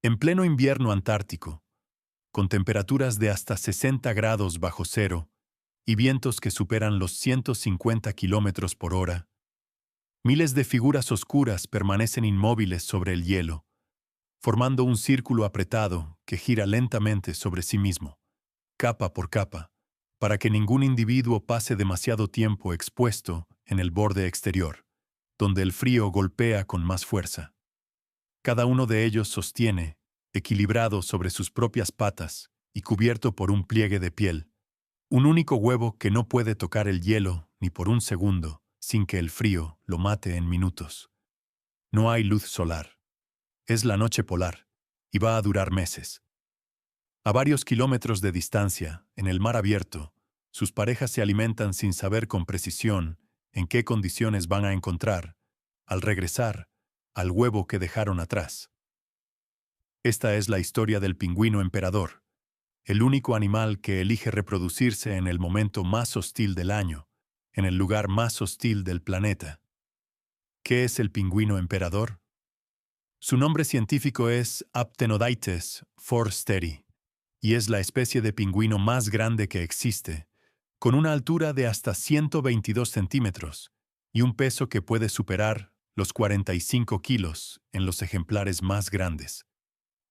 En pleno invierno antártico, con temperaturas de hasta 60 grados bajo cero y vientos que superan los 150 kilómetros por hora, miles de figuras oscuras permanecen inmóviles sobre el hielo, formando un círculo apretado que gira lentamente sobre sí mismo, capa por capa, para que ningún individuo pase demasiado tiempo expuesto en el borde exterior, donde el frío golpea con más fuerza. Cada uno de ellos sostiene, equilibrado sobre sus propias patas y cubierto por un pliegue de piel, un único huevo que no puede tocar el hielo ni por un segundo sin que el frío lo mate en minutos. No hay luz solar. Es la noche polar, y va a durar meses. A varios kilómetros de distancia, en el mar abierto, sus parejas se alimentan sin saber con precisión en qué condiciones van a encontrar, al regresar, al huevo que dejaron atrás. Esta es la historia del pingüino emperador, el único animal que elige reproducirse en el momento más hostil del año, en el lugar más hostil del planeta. ¿Qué es el pingüino emperador? Su nombre científico es Aptenodytes forsteri, y es la especie de pingüino más grande que existe, con una altura de hasta 122 centímetros y un peso que puede superar los 45 kilos en los ejemplares más grandes,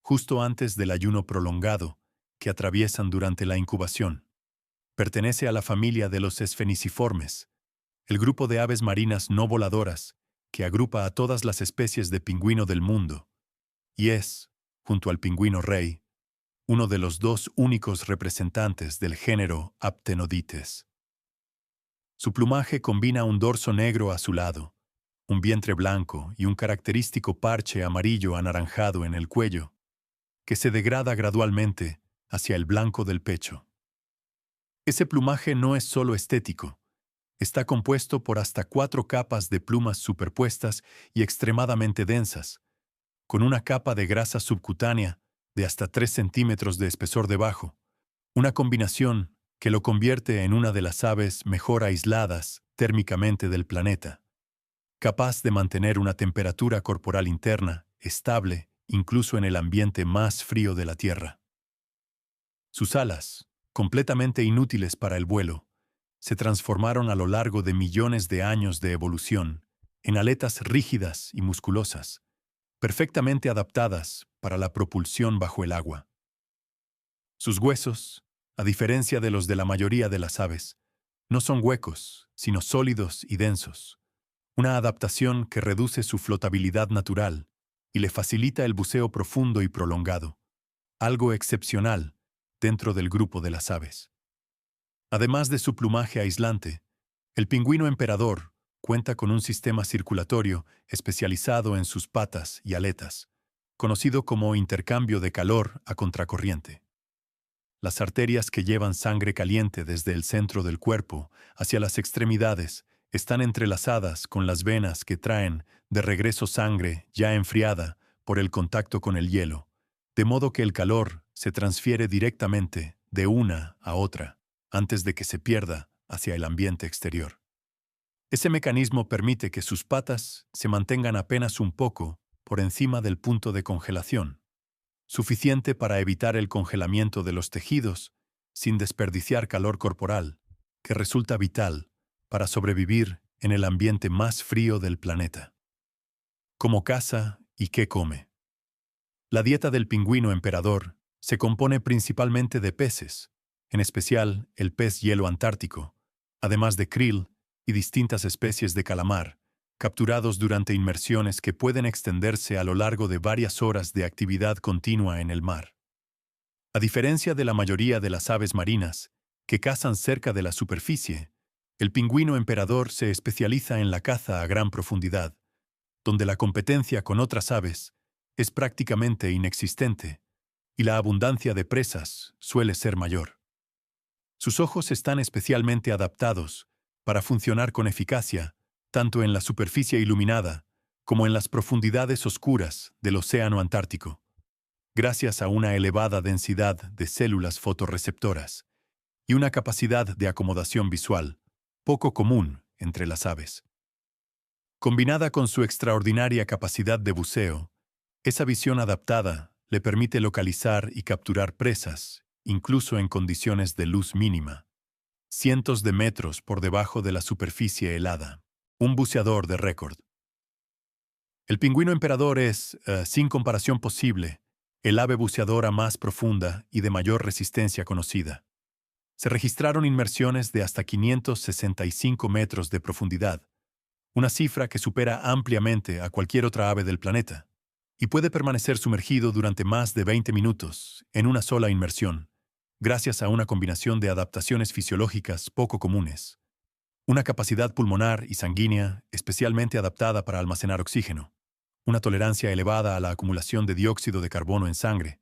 justo antes del ayuno prolongado que atraviesan durante la incubación. Pertenece a la familia de los esfeniciformes, el grupo de aves marinas no voladoras que agrupa a todas las especies de pingüino del mundo, y es, junto al pingüino rey, uno de los dos únicos representantes del género Aptenodytes. Su plumaje combina un dorso negro azulado, un vientre blanco y un característico parche amarillo anaranjado en el cuello, que se degrada gradualmente hacia el blanco del pecho. Ese plumaje no es solo estético, está compuesto por hasta 4 capas de plumas superpuestas y extremadamente densas, con una capa de grasa subcutánea de hasta 3 centímetros de espesor debajo, una combinación que lo convierte en una de las aves mejor aisladas térmicamente del planeta, capaz de mantener una temperatura corporal interna estable incluso en el ambiente más frío de la Tierra. Sus alas, completamente inútiles para el vuelo, se transformaron a lo largo de millones de años de evolución en aletas rígidas y musculosas, perfectamente adaptadas para la propulsión bajo el agua. Sus huesos, a diferencia de los de la mayoría de las aves, no son huecos, sino sólidos y densos, una adaptación que reduce su flotabilidad natural y le facilita el buceo profundo y prolongado, algo excepcional dentro del grupo de las aves. Además de su plumaje aislante, el pingüino emperador cuenta con un sistema circulatorio especializado en sus patas y aletas, conocido como intercambio de calor a contracorriente. Las arterias que llevan sangre caliente desde el centro del cuerpo hacia las extremidades están entrelazadas con las venas que traen de regreso sangre ya enfriada por el contacto con el hielo, de modo que el calor se transfiere directamente de una a otra, antes de que se pierda hacia el ambiente exterior. Ese mecanismo permite que sus patas se mantengan apenas un poco por encima del punto de congelación, suficiente para evitar el congelamiento de los tejidos sin desperdiciar calor corporal, que resulta vital para sobrevivir en el ambiente más frío del planeta. ¿Cómo caza y qué come? La dieta del pingüino emperador se compone principalmente de peces, en especial el pez hielo antártico, además de krill y distintas especies de calamar, capturados durante inmersiones que pueden extenderse a lo largo de varias horas de actividad continua en el mar. A diferencia de la mayoría de las aves marinas, que cazan cerca de la superficie, el pingüino emperador se especializa en la caza a gran profundidad, donde la competencia con otras aves es prácticamente inexistente y la abundancia de presas suele ser mayor. Sus ojos están especialmente adaptados para funcionar con eficacia tanto en la superficie iluminada como en las profundidades oscuras del océano Antártico, gracias a una elevada densidad de células fotorreceptoras y una capacidad de acomodación visual poco común entre las aves. Combinada con su extraordinaria capacidad de buceo, esa visión adaptada le permite localizar y capturar presas, incluso en condiciones de luz mínima, cientos de metros por debajo de la superficie helada. Un buceador de récord. El pingüino emperador es, sin comparación posible, el ave buceadora más profunda y de mayor resistencia conocida. Se registraron inmersiones de hasta 565 metros de profundidad, una cifra que supera ampliamente a cualquier otra ave del planeta, y puede permanecer sumergido durante más de 20 minutos en una sola inmersión, gracias a una combinación de adaptaciones fisiológicas poco comunes, una capacidad pulmonar y sanguínea especialmente adaptada para almacenar oxígeno, una tolerancia elevada a la acumulación de dióxido de carbono en sangre,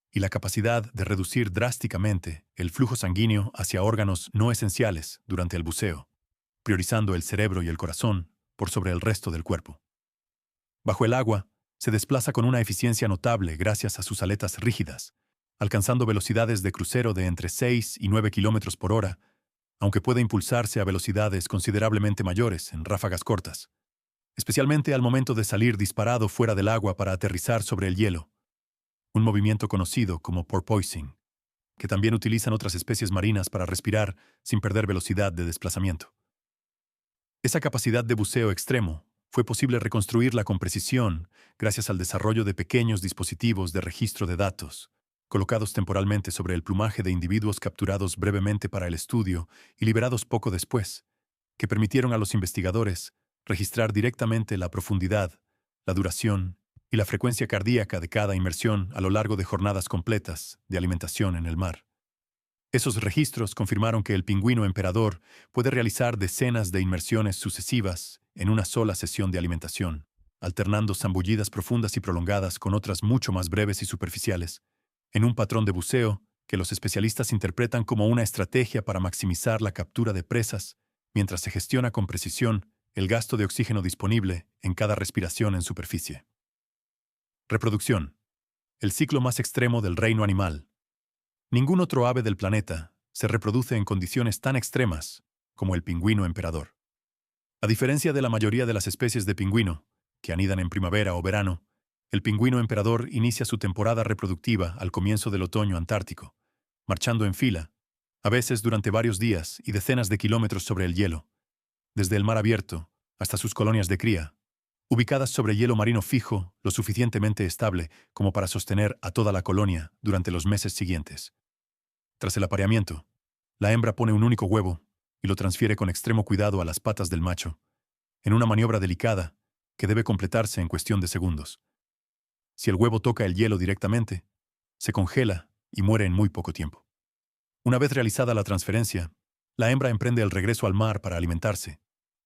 y la capacidad de reducir drásticamente el flujo sanguíneo hacia órganos no esenciales durante el buceo, priorizando el cerebro y el corazón por sobre el resto del cuerpo. Bajo el agua, se desplaza con una eficiencia notable gracias a sus aletas rígidas, alcanzando velocidades de crucero de entre 6 y 9 kilómetros por hora, aunque puede impulsarse a velocidades considerablemente mayores en ráfagas cortas, especialmente al momento de salir disparado fuera del agua para aterrizar sobre el hielo, un movimiento conocido como porpoising, que también utilizan otras especies marinas para respirar sin perder velocidad de desplazamiento. Esa capacidad de buceo extremo fue posible reconstruirla con precisión gracias al desarrollo de pequeños dispositivos de registro de datos, colocados temporalmente sobre el plumaje de individuos capturados brevemente para el estudio y liberados poco después, que permitieron a los investigadores registrar directamente la profundidad, la duración y la frecuencia cardíaca de cada inmersión a lo largo de jornadas completas de alimentación en el mar. Esos registros confirmaron que el pingüino emperador puede realizar decenas de inmersiones sucesivas en una sola sesión de alimentación, alternando zambullidas profundas y prolongadas con otras mucho más breves y superficiales, en un patrón de buceo que los especialistas interpretan como una estrategia para maximizar la captura de presas, mientras se gestiona con precisión el gasto de oxígeno disponible en cada respiración en superficie. Reproducción. El ciclo más extremo del reino animal. Ningún otro ave del planeta se reproduce en condiciones tan extremas como el pingüino emperador. A diferencia de la mayoría de las especies de pingüino, que anidan en primavera o verano, el pingüino emperador inicia su temporada reproductiva al comienzo del otoño antártico, marchando en fila, a veces durante varios días y decenas de kilómetros sobre el hielo, desde el mar abierto hasta sus colonias de cría, ubicadas sobre hielo marino fijo lo suficientemente estable como para sostener a toda la colonia durante los meses siguientes. Tras el apareamiento, la hembra pone un único huevo y lo transfiere con extremo cuidado a las patas del macho, en una maniobra delicada que debe completarse en cuestión de segundos. Si el huevo toca el hielo directamente, se congela y muere en muy poco tiempo. Una vez realizada la transferencia, la hembra emprende el regreso al mar para alimentarse,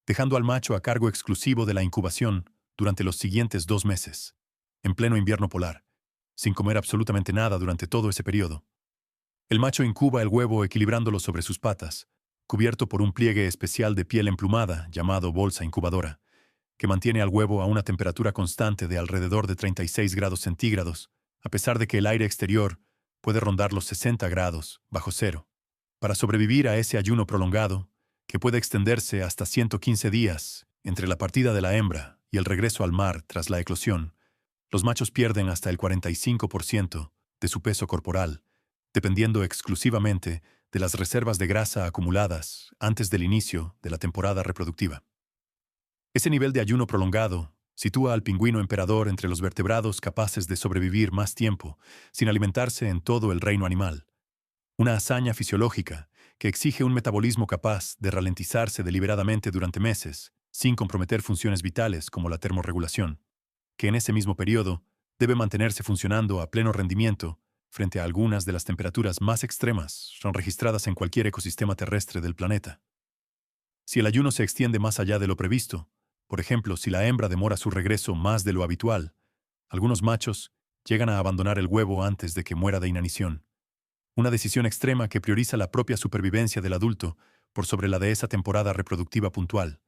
dejando al macho a cargo exclusivo de la incubación durante los siguientes 2 meses, en pleno invierno polar, sin comer absolutamente nada durante todo ese periodo. El macho incuba el huevo equilibrándolo sobre sus patas, cubierto por un pliegue especial de piel emplumada llamado bolsa incubadora, que mantiene al huevo a una temperatura constante de alrededor de 36 grados centígrados, a pesar de que el aire exterior puede rondar los 60 grados bajo cero. Para sobrevivir a ese ayuno prolongado, que puede extenderse hasta 115 días entre la partida de la hembra y el regreso al mar tras la eclosión, los machos pierden hasta el 45% de su peso corporal, dependiendo exclusivamente de las reservas de grasa acumuladas antes del inicio de la temporada reproductiva. Ese nivel de ayuno prolongado sitúa al pingüino emperador entre los vertebrados capaces de sobrevivir más tiempo sin alimentarse en todo el reino animal, una hazaña fisiológica que exige un metabolismo capaz de ralentizarse deliberadamente durante meses, sin comprometer funciones vitales como la termorregulación, que en ese mismo periodo debe mantenerse funcionando a pleno rendimiento frente a algunas de las temperaturas más extremas son registradas en cualquier ecosistema terrestre del planeta. Si el ayuno se extiende más allá de lo previsto, por ejemplo, si la hembra demora su regreso más de lo habitual, algunos machos llegan a abandonar el huevo antes de que muera de inanición, una decisión extrema que prioriza la propia supervivencia del adulto por sobre la de esa temporada reproductiva puntual,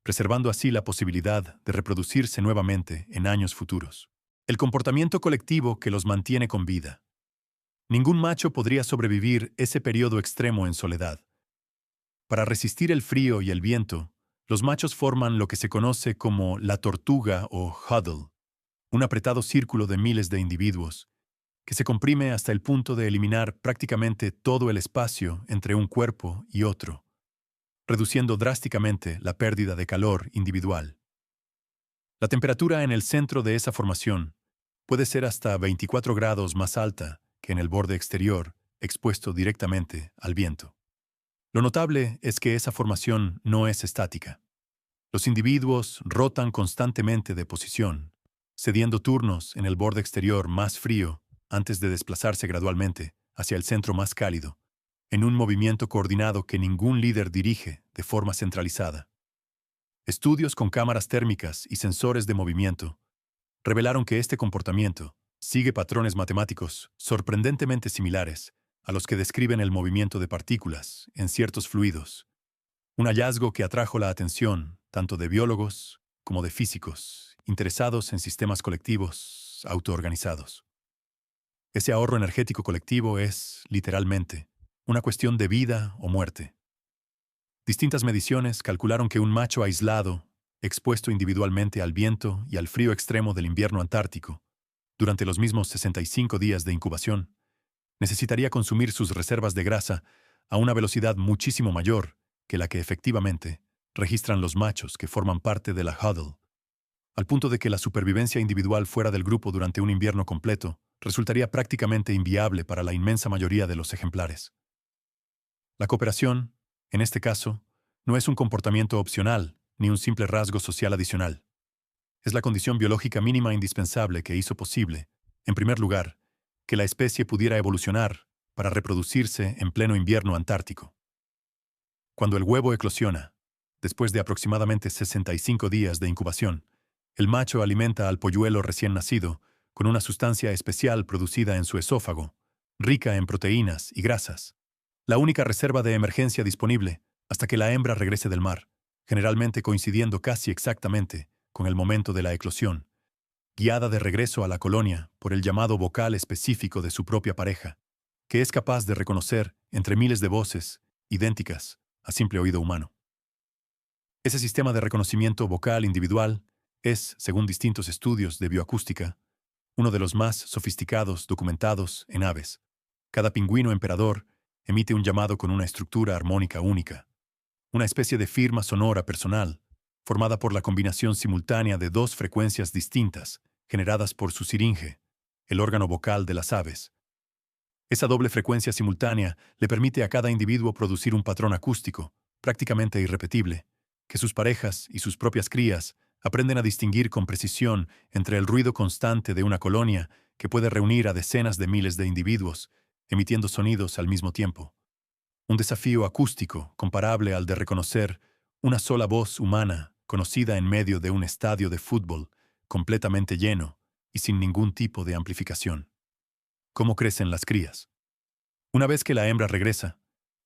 preservando así la posibilidad de reproducirse nuevamente en años futuros. El comportamiento colectivo que los mantiene con vida. Ningún macho podría sobrevivir ese periodo extremo en soledad. Para resistir el frío y el viento, los machos forman lo que se conoce como la tortuga o huddle, un apretado círculo de miles de individuos que se comprime hasta el punto de eliminar prácticamente todo el espacio entre un cuerpo y otro, reduciendo drásticamente la pérdida de calor individual. La temperatura en el centro de esa formación puede ser hasta 24 grados más alta que en el borde exterior, expuesto directamente al viento. Lo notable es que esa formación no es estática. Los individuos rotan constantemente de posición, cediendo turnos en el borde exterior más frío antes de desplazarse gradualmente hacia el centro más cálido, en un movimiento coordinado que ningún líder dirige de forma centralizada. Estudios con cámaras térmicas y sensores de movimiento revelaron que este comportamiento sigue patrones matemáticos sorprendentemente similares a los que describen el movimiento de partículas en ciertos fluidos, un hallazgo que atrajo la atención tanto de biólogos como de físicos interesados en sistemas colectivos autoorganizados. Ese ahorro energético colectivo es, literalmente, una cuestión de vida o muerte. Distintas mediciones calcularon que un macho aislado, expuesto individualmente al viento y al frío extremo del invierno antártico, durante los mismos 65 días de incubación, necesitaría consumir sus reservas de grasa a una velocidad muchísimo mayor que la que efectivamente registran los machos que forman parte de la huddle, al punto de que la supervivencia individual fuera del grupo durante un invierno completo resultaría prácticamente inviable para la inmensa mayoría de los ejemplares. La cooperación, en este caso, no es un comportamiento opcional ni un simple rasgo social adicional. Es la condición biológica mínima indispensable que hizo posible, en primer lugar, que la especie pudiera evolucionar para reproducirse en pleno invierno antártico. Cuando el huevo eclosiona, después de aproximadamente 65 días de incubación, el macho alimenta al polluelo recién nacido con una sustancia especial producida en su esófago, rica en proteínas y grasas, la única reserva de emergencia disponible hasta que la hembra regrese del mar, generalmente coincidiendo casi exactamente con el momento de la eclosión, guiada de regreso a la colonia por el llamado vocal específico de su propia pareja, que es capaz de reconocer entre miles de voces idénticas a simple oído humano. Ese sistema de reconocimiento vocal individual es, según distintos estudios de bioacústica, uno de los más sofisticados documentados en aves. Cada pingüino emperador emite un llamado con una estructura armónica única, una especie de firma sonora personal, formada por la combinación simultánea de dos frecuencias distintas, generadas por su siringe, el órgano vocal de las aves. Esa doble frecuencia simultánea le permite a cada individuo producir un patrón acústico, prácticamente irrepetible, que sus parejas y sus propias crías aprenden a distinguir con precisión entre el ruido constante de una colonia que puede reunir a decenas de miles de individuos, emitiendo sonidos al mismo tiempo. Un desafío acústico comparable al de reconocer una sola voz humana conocida en medio de un estadio de fútbol completamente lleno y sin ningún tipo de amplificación. ¿Cómo crecen las crías? Una vez que la hembra regresa,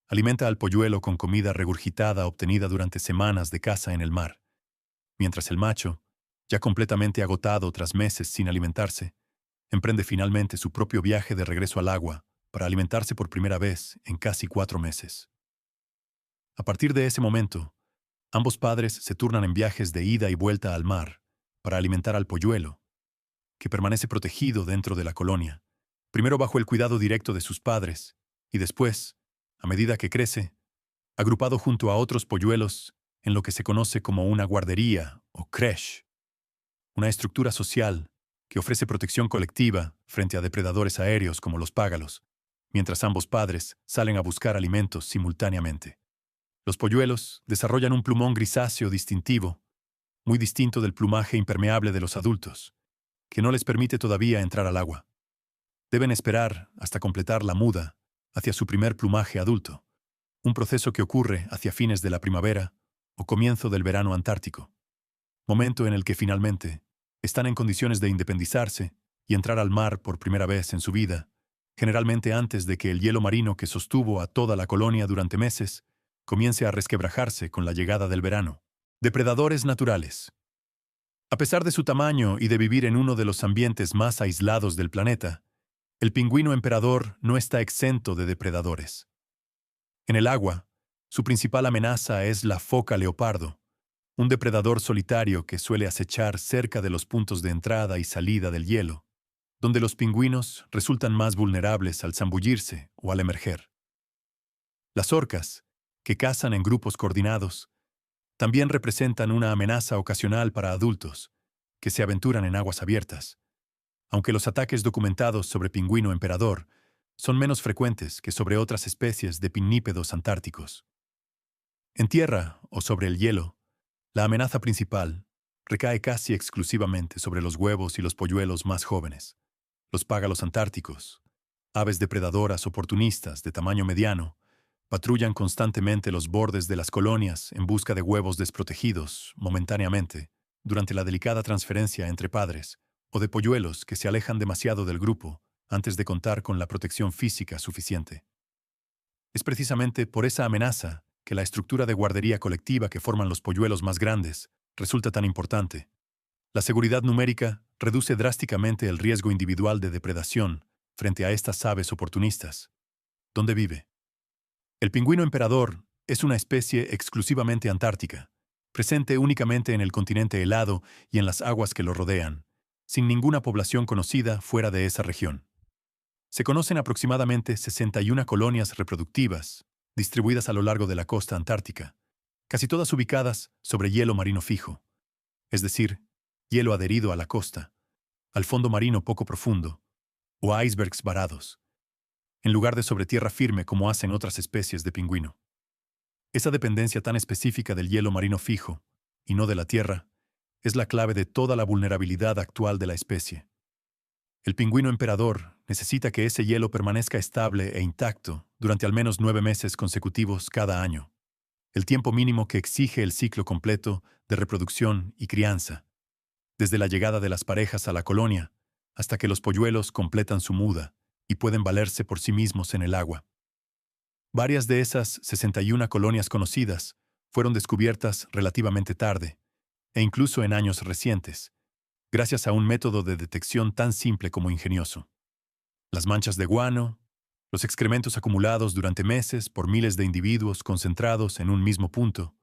alimenta al polluelo con comida regurgitada obtenida durante semanas de caza en el mar, mientras el macho, ya completamente agotado tras meses sin alimentarse, emprende finalmente su propio viaje de regreso al agua para alimentarse por primera vez en casi 4 meses. A partir de ese momento, ambos padres se turnan en viajes de ida y vuelta al mar para alimentar al polluelo, que permanece protegido dentro de la colonia, primero bajo el cuidado directo de sus padres y después, a medida que crece, agrupado junto a otros polluelos en lo que se conoce como una guardería o crèche, una estructura social que ofrece protección colectiva frente a depredadores aéreos como los págalos, mientras ambos padres salen a buscar alimentos simultáneamente. Los polluelos desarrollan un plumón grisáceo distintivo, muy distinto del plumaje impermeable de los adultos, que no les permite todavía entrar al agua. Deben esperar hasta completar la muda hacia su primer plumaje adulto, un proceso que ocurre hacia fines de la primavera o comienzo del verano antártico, momento en el que finalmente están en condiciones de independizarse y entrar al mar por primera vez en su vida, generalmente antes de que el hielo marino que sostuvo a toda la colonia durante meses comience a resquebrajarse con la llegada del verano. Depredadores naturales. A pesar de su tamaño y de vivir en uno de los ambientes más aislados del planeta, el pingüino emperador no está exento de depredadores. En el agua, su principal amenaza es la foca leopardo, un depredador solitario que suele acechar cerca de los puntos de entrada y salida del hielo, donde los pingüinos resultan más vulnerables al zambullirse o al emerger. Las orcas, que cazan en grupos coordinados, también representan una amenaza ocasional para adultos, que se aventuran en aguas abiertas, aunque los ataques documentados sobre pingüino emperador son menos frecuentes que sobre otras especies de pinnípedos antárticos. En tierra o sobre el hielo, la amenaza principal recae casi exclusivamente sobre los huevos y los polluelos más jóvenes, los págalos antárticos, aves depredadoras oportunistas de tamaño mediano, patrullan constantemente los bordes de las colonias en busca de huevos desprotegidos, momentáneamente, durante la delicada transferencia entre padres, o de polluelos que se alejan demasiado del grupo antes de contar con la protección física suficiente. Es precisamente por esa amenaza que la estructura de guardería colectiva que forman los polluelos más grandes resulta tan importante. La seguridad numérica reduce drásticamente el riesgo individual de depredación frente a estas aves oportunistas. ¿Dónde vive? El pingüino emperador es una especie exclusivamente antártica, presente únicamente en el continente helado y en las aguas que lo rodean, sin ninguna población conocida fuera de esa región. Se conocen aproximadamente 61 colonias reproductivas, distribuidas a lo largo de la costa antártica, casi todas ubicadas sobre hielo marino fijo, es decir, hielo adherido a la costa, al fondo marino poco profundo, o a icebergs varados, en lugar de sobre tierra firme como hacen otras especies de pingüino. Esa dependencia tan específica del hielo marino fijo, y no de la tierra, es la clave de toda la vulnerabilidad actual de la especie. El pingüino emperador necesita que ese hielo permanezca estable e intacto durante al menos 9 meses consecutivos cada año, el tiempo mínimo que exige el ciclo completo de reproducción y crianza, desde la llegada de las parejas a la colonia hasta que los polluelos completan su muda y pueden valerse por sí mismos en el agua. Varias de esas 61 colonias conocidas fueron descubiertas relativamente tarde, e incluso en años recientes, gracias a un método de detección tan simple como ingenioso. Las manchas de guano, los excrementos acumulados durante meses por miles de individuos concentrados en un mismo punto,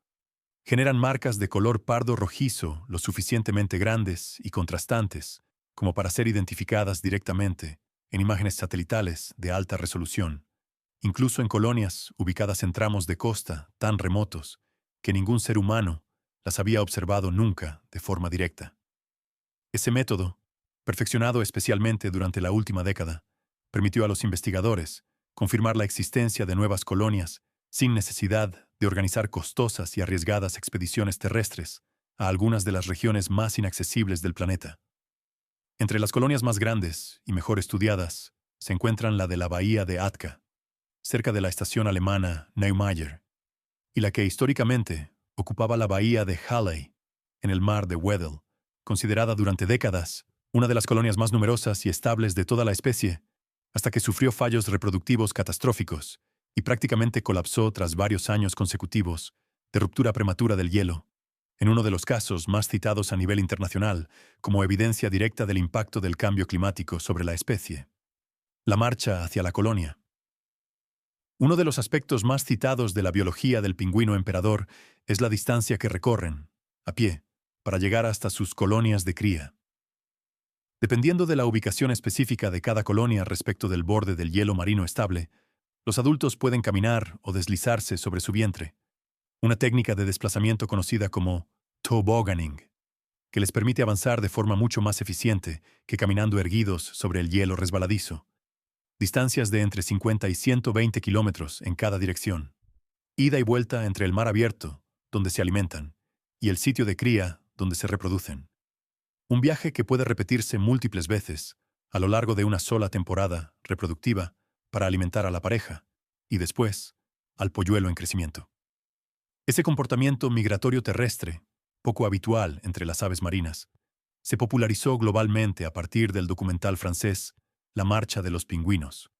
generan marcas de color pardo rojizo lo suficientemente grandes y contrastantes como para ser identificadas directamente en imágenes satelitales de alta resolución, incluso en colonias ubicadas en tramos de costa tan remotos que ningún ser humano las había observado nunca de forma directa. Ese método, perfeccionado especialmente durante la última década, permitió a los investigadores confirmar la existencia de nuevas colonias sin necesidad de organizar costosas y arriesgadas expediciones terrestres a algunas de las regiones más inaccesibles del planeta. Entre las colonias más grandes y mejor estudiadas se encuentran la de la bahía de Atka, cerca de la estación alemana Neumayer, y la que históricamente ocupaba la bahía de Halley, en el mar de Weddell, considerada durante décadas una de las colonias más numerosas y estables de toda la especie, hasta que sufrió fallos reproductivos catastróficos y prácticamente colapsó tras varios años consecutivos de ruptura prematura del hielo, en uno de los casos más citados a nivel internacional como evidencia directa del impacto del cambio climático sobre la especie. La marcha hacia la colonia. Uno de los aspectos más citados de la biología del pingüino emperador es la distancia que recorren, a pie, para llegar hasta sus colonias de cría. Dependiendo de la ubicación específica de cada colonia respecto del borde del hielo marino estable, los adultos pueden caminar o deslizarse sobre su vientre, una técnica de desplazamiento conocida como tobogganing, que les permite avanzar de forma mucho más eficiente que caminando erguidos sobre el hielo resbaladizo. Distancias de entre 50 y 120 kilómetros en cada dirección. Ida y vuelta entre el mar abierto, donde se alimentan, y el sitio de cría, donde se reproducen. Un viaje que puede repetirse múltiples veces, a lo largo de una sola temporada reproductiva, para alimentar a la pareja, y después, al polluelo en crecimiento. Ese comportamiento migratorio terrestre, poco habitual entre las aves marinas, se popularizó globalmente a partir del documental francés La marcha de los pingüinos,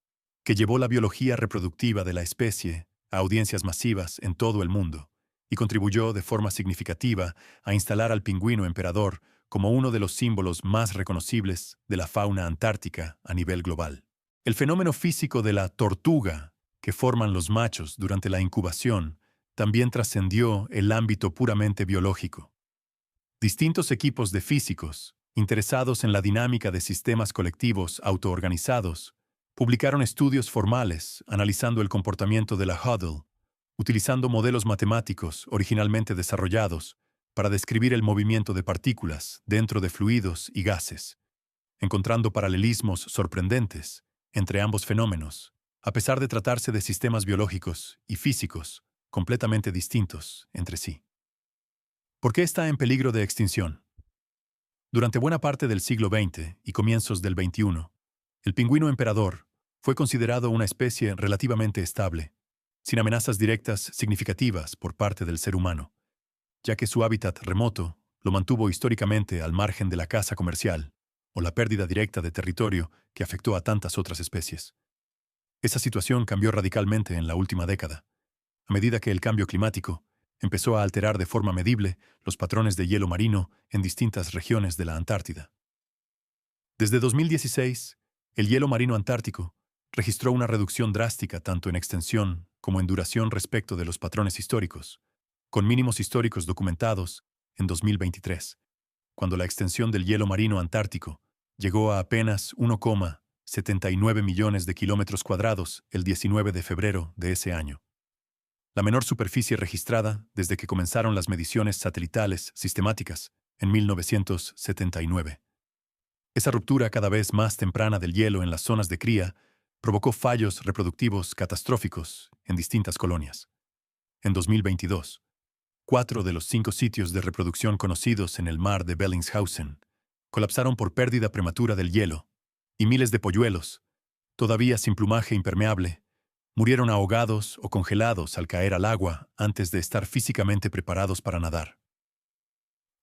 que llevó la biología reproductiva de la especie a audiencias masivas en todo el mundo y contribuyó de forma significativa a instalar al pingüino emperador como uno de los símbolos más reconocibles de la fauna antártica a nivel global. El fenómeno físico de la tortuga que forman los machos durante la incubación también trascendió el ámbito puramente biológico. Distintos equipos de físicos, interesados en la dinámica de sistemas colectivos autoorganizados, publicaron estudios formales analizando el comportamiento de la Hudgle, utilizando modelos matemáticos originalmente desarrollados para describir el movimiento de partículas dentro de fluidos y gases, encontrando paralelismos sorprendentes entre ambos fenómenos, a pesar de tratarse de sistemas biológicos y físicos completamente distintos entre sí. ¿Por qué está en peligro de extinción? Durante buena parte del siglo XX y comienzos del XXI, el pingüino emperador fue considerado una especie relativamente estable, sin amenazas directas significativas por parte del ser humano, ya que su hábitat remoto lo mantuvo históricamente al margen de la caza comercial o la pérdida directa de territorio que afectó a tantas otras especies. Esa situación cambió radicalmente en la última década, a medida que el cambio climático empezó a alterar de forma medible los patrones de hielo marino en distintas regiones de la Antártida. Desde 2016, el hielo marino antártico registró una reducción drástica tanto en extensión como en duración respecto de los patrones históricos, con mínimos históricos documentados en 2023, cuando la extensión del hielo marino antártico llegó a apenas 1,79 millones de kilómetros cuadrados el 19 de febrero de ese año, la menor superficie registrada desde que comenzaron las mediciones satelitales sistemáticas en 1979. Esa ruptura cada vez más temprana del hielo en las zonas de cría provocó fallos reproductivos catastróficos en distintas colonias. En 2022, 4 de los 5 sitios de reproducción conocidos en el mar de Bellingshausen colapsaron por pérdida prematura del hielo, y miles de polluelos, todavía sin plumaje impermeable, murieron ahogados o congelados al caer al agua antes de estar físicamente preparados para nadar.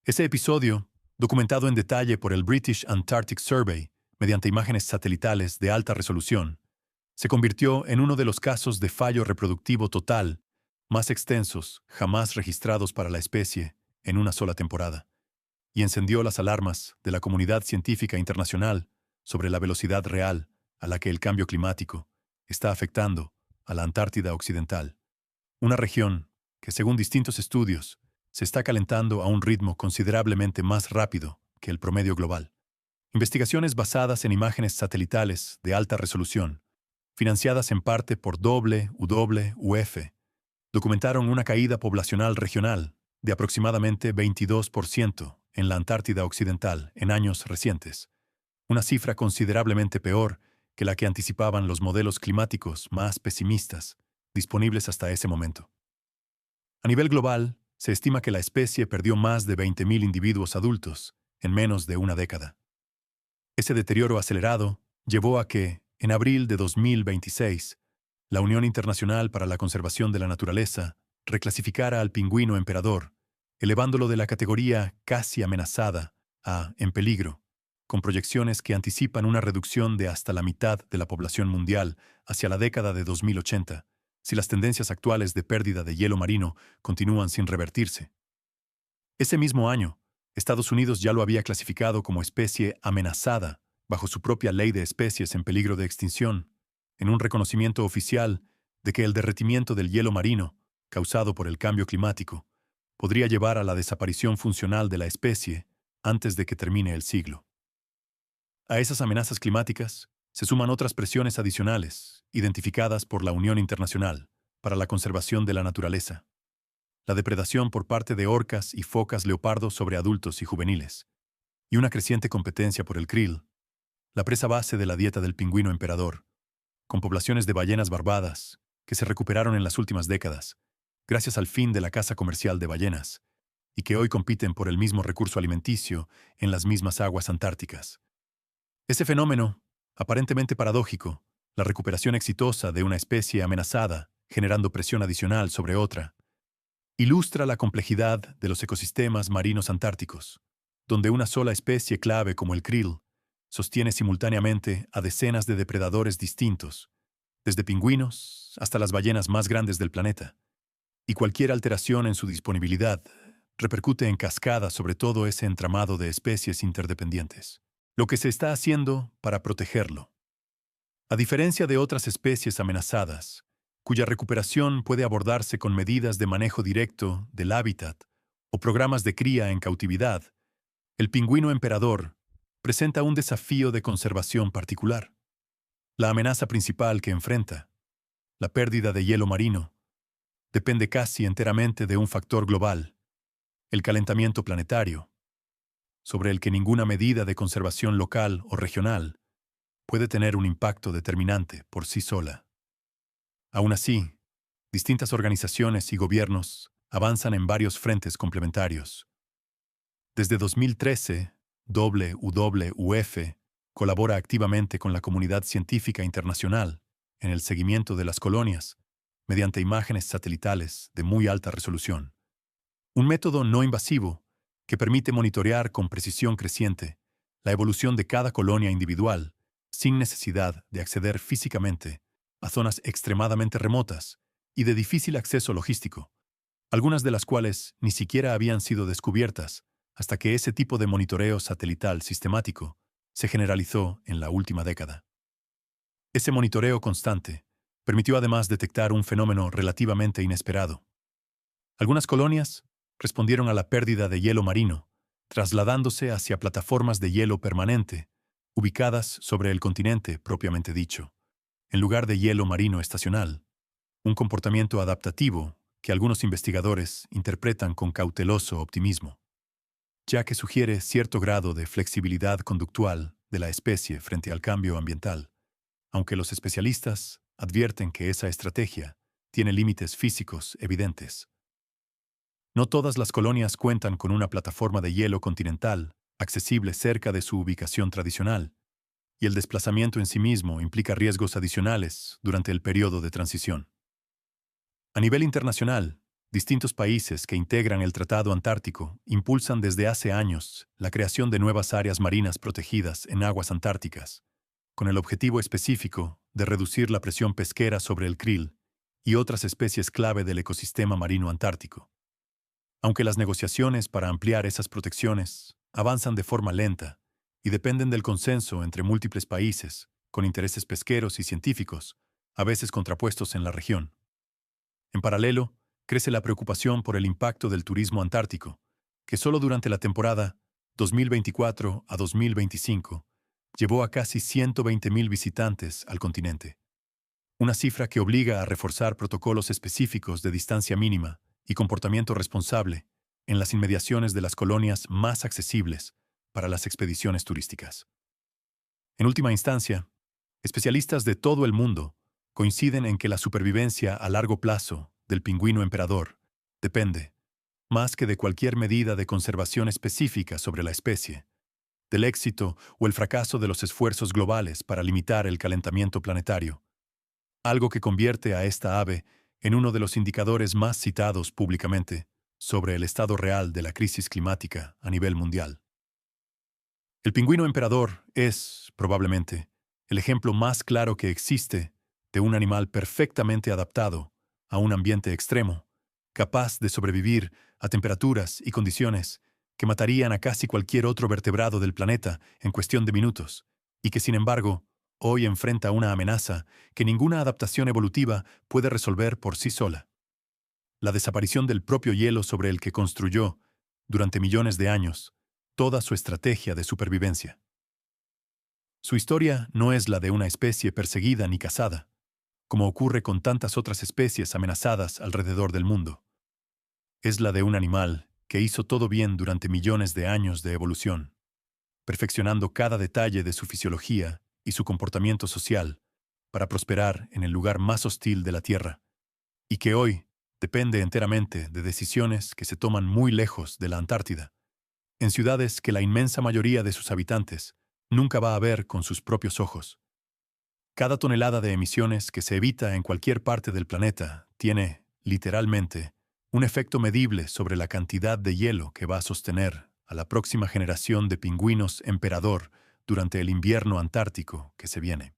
Ese episodio, documentado en detalle por el British Antarctic Survey mediante imágenes satelitales de alta resolución, se convirtió en uno de los casos de fallo reproductivo total más extensos jamás registrados para la especie en una sola temporada, y encendió las alarmas de la comunidad científica internacional sobre la velocidad real a la que el cambio climático está afectando a la Antártida Occidental, una región que, según distintos estudios, se está calentando a un ritmo considerablemente más rápido que el promedio global. Investigaciones basadas en imágenes satelitales de alta resolución, financiadas en parte por WWF, documentaron una caída poblacional regional de aproximadamente 22% en la Antártida Occidental en años recientes, una cifra considerablemente peor que la que anticipaban los modelos climáticos más pesimistas disponibles hasta ese momento. A nivel global, se estima que la especie perdió más de 20.000 individuos adultos en menos de una década. Ese deterioro acelerado llevó a que, en abril de 2026, la Unión Internacional para la Conservación de la Naturaleza reclasificara al pingüino emperador, elevándolo de la categoría casi amenazada a en peligro, con proyecciones que anticipan una reducción de hasta la mitad de la población mundial hacia la década de 2080, si las tendencias actuales de pérdida de hielo marino continúan sin revertirse. Ese mismo año, Estados Unidos ya lo había clasificado como especie amenazada bajo su propia Ley de Especies en Peligro de Extinción, en un reconocimiento oficial de que el derretimiento del hielo marino, causado por el cambio climático, podría llevar a la desaparición funcional de la especie antes de que termine el siglo. A esas amenazas climáticas se suman otras presiones adicionales, identificadas por la Unión Internacional para la Conservación de la Naturaleza: la depredación por parte de orcas y focas leopardo sobre adultos y juveniles, y una creciente competencia por el krill, la presa base de la dieta del pingüino emperador, con poblaciones de ballenas barbadas que se recuperaron en las últimas décadas, gracias al fin de la caza comercial de ballenas, y que hoy compiten por el mismo recurso alimenticio en las mismas aguas antárticas. Ese fenómeno, aparentemente paradójico, la recuperación exitosa de una especie amenazada, generando presión adicional sobre otra, ilustra la complejidad de los ecosistemas marinos antárticos, donde una sola especie clave como el krill sostiene simultáneamente a decenas de depredadores distintos, desde pingüinos hasta las ballenas más grandes del planeta, y cualquier alteración en su disponibilidad repercute en cascada sobre todo ese entramado de especies interdependientes. Lo que se está haciendo para protegerlo. A diferencia de otras especies amenazadas, cuya recuperación puede abordarse con medidas de manejo directo del hábitat o programas de cría en cautividad, el pingüino emperador presenta un desafío de conservación particular. La amenaza principal que enfrenta, la pérdida de hielo marino, depende casi enteramente de un factor global, el calentamiento planetario, sobre el que ninguna medida de conservación local o regional puede tener un impacto determinante por sí sola. Aún así, distintas organizaciones y gobiernos avanzan en varios frentes complementarios. Desde 2013, WWF colabora activamente con la comunidad científica internacional en el seguimiento de las colonias mediante imágenes satelitales de muy alta resolución. Un método no invasivo que permite monitorear con precisión creciente la evolución de cada colonia individual sin necesidad de acceder físicamente a zonas extremadamente remotas y de difícil acceso logístico, algunas de las cuales ni siquiera habían sido descubiertas hasta que ese tipo de monitoreo satelital sistemático se generalizó en la última década. Ese monitoreo constante permitió además detectar un fenómeno relativamente inesperado. Algunas colonias respondieron a la pérdida de hielo marino, trasladándose hacia plataformas de hielo permanente, ubicadas sobre el continente propiamente dicho, en lugar de hielo marino estacional, un comportamiento adaptativo que algunos investigadores interpretan con cauteloso optimismo, ya que sugiere cierto grado de flexibilidad conductual de la especie frente al cambio ambiental, aunque los especialistas advierten que esa estrategia tiene límites físicos evidentes. No todas las colonias cuentan con una plataforma de hielo continental accesible cerca de su ubicación tradicional, y el desplazamiento en sí mismo implica riesgos adicionales durante el periodo de transición. A nivel internacional, distintos países que integran el Tratado Antártico impulsan desde hace años la creación de nuevas áreas marinas protegidas en aguas antárticas, con el objetivo específico de reducir la presión pesquera sobre el krill y otras especies clave del ecosistema marino antártico. Aunque las negociaciones para ampliar esas protecciones avanzan de forma lenta y dependen del consenso entre múltiples países, con intereses pesqueros y científicos, a veces contrapuestos en la región. En paralelo, crece la preocupación por el impacto del turismo antártico, que solo durante la temporada 2024 a 2025 llevó a casi 120.000 visitantes al continente. Una cifra que obliga a reforzar protocolos específicos de distancia mínima y comportamiento responsable en las inmediaciones de las colonias más accesibles para las expediciones turísticas. En última instancia, especialistas de todo el mundo coinciden en que la supervivencia a largo plazo del pingüino emperador depende, más que de cualquier medida de conservación específica sobre la especie, del éxito o el fracaso de los esfuerzos globales para limitar el calentamiento planetario, algo que convierte a esta ave en uno de los indicadores más citados públicamente sobre el estado real de la crisis climática a nivel mundial. El pingüino emperador es, probablemente, el ejemplo más claro que existe de un animal perfectamente adaptado a un ambiente extremo, capaz de sobrevivir a temperaturas y condiciones que matarían a casi cualquier otro vertebrado del planeta en cuestión de minutos, y que, sin embargo, hoy enfrenta una amenaza que ninguna adaptación evolutiva puede resolver por sí sola: la desaparición del propio hielo sobre el que construyó, durante millones de años, toda su estrategia de supervivencia. Su historia no es la de una especie perseguida ni cazada, como ocurre con tantas otras especies amenazadas alrededor del mundo. Es la de un animal que hizo todo bien durante millones de años de evolución, perfeccionando cada detalle de su fisiología y su comportamiento social para prosperar en el lugar más hostil de la Tierra, y que hoy depende enteramente de decisiones que se toman muy lejos de la Antártida, en ciudades que la inmensa mayoría de sus habitantes nunca va a ver con sus propios ojos. Cada tonelada de emisiones que se evita en cualquier parte del planeta tiene, literalmente, un efecto medible sobre la cantidad de hielo que va a sostener a la próxima generación de pingüinos emperador durante el invierno antártico que se viene.